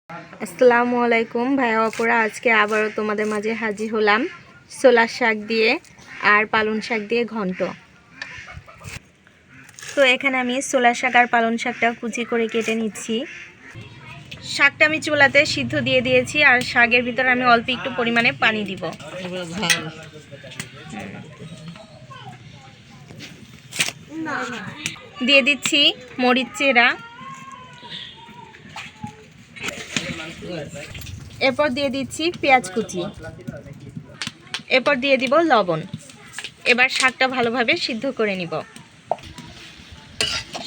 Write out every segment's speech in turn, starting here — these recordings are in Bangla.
আসসালামু আলাইকুম ভাইয়া আপুরা, আজকে আবারও তোমাদের মাঝে হাজির হলাম ছোলার শাক দিয়ে আর পালং শাক দিয়ে ঘন্ট। তো এখানে আমি ছোলার শাক আর পালং শাকটা কুচি করে কেটে নিচ্ছি। শাকটা আমি চুলাতে সিদ্ধ দিয়ে দিয়েছি আর শাকের ভিতরে আমি অল্প একটু পরিমাণে পানি দিব। দিয়ে দিচ্ছি মরিচ চেরা, এরপর দিয়ে দিচ্ছি পেঁয়াজ কুচি, এরপর দিয়ে দিব লবণ। এবার শাকটা ভালোভাবে সিদ্ধ করে নিব।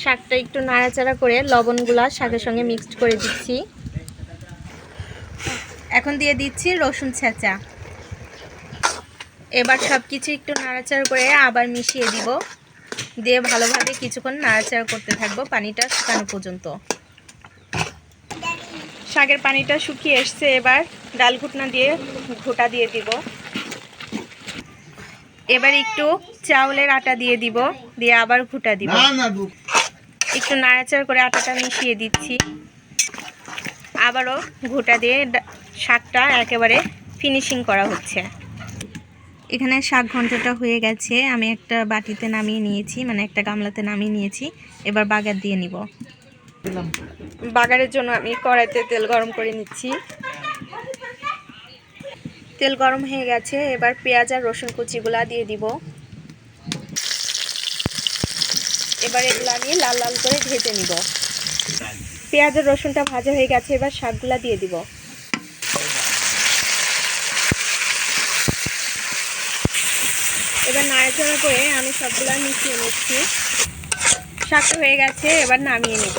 শাকটা একটু নাড়াচাড়া করে লবণগুলা শাকের সঙ্গে মিক্সড করে দিচ্ছি। এখন দিয়ে দিচ্ছি রসুন ছেঁচা। এবার সব কিছু একটু নাড়াচাড়া করে আবার মিশিয়ে দিব, দিয়ে ভালোভাবে কিছুক্ষণ নাড়াচাড়া করতে থাকবো পানিটা শুকানো পর্যন্ত। শাকের পানিটা শুকিয়ে এসছে, এবার ডাল ঘুটনা দিয়ে ঘুটা দিয়ে দিব। এবার একটু চাউলের আটা দিয়ে দিব, দিয়ে আবার ঘুটা দিব। একটু নাড়াচাড়া করে আটাটা মিশিয়ে দিচ্ছি, আবারও ঘুটা দিয়ে শাকটা একেবারে ফিনিশিং করা হচ্ছে। এখানে শাক ঘন্টটা হয়ে গেছে, আমি একটা বাটিতে নামিয়ে নিয়েছি, মানে একটা গামলাতে নামিয়ে নিয়েছি। এবার বাগার দিয়ে নিব। বাগারের জন্য আমি কড়াইতে তেল গরম করে নিচ্ছি। তেল গরম হয়ে গেছে, এবার পেঁয়াজ আর রসুন কুচিগুলা দিয়ে দিব। এবার এগুলো আমি লাল লাল করে ভেজে নিব। পেঁয়াজ আর রসুনটা ভাজা হয়ে গেছে, এবার শাকগুলা দিয়ে দিব। এবার নাড়াচাড়া করে আমি সবগুলা মিশিয়ে নিচ্ছি। শাকটা হয়ে গেছে, এবার নামিয়ে নিব।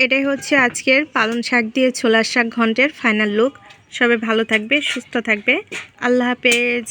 এটাই হচ্ছে আজকের পালং শাক দিয়ে ছোলার শাক ঘন্টের ফাইনাল লুক। সবাই ভালো থাকবে, সুস্থ থাকবে। আল্লাহ হাফেজ।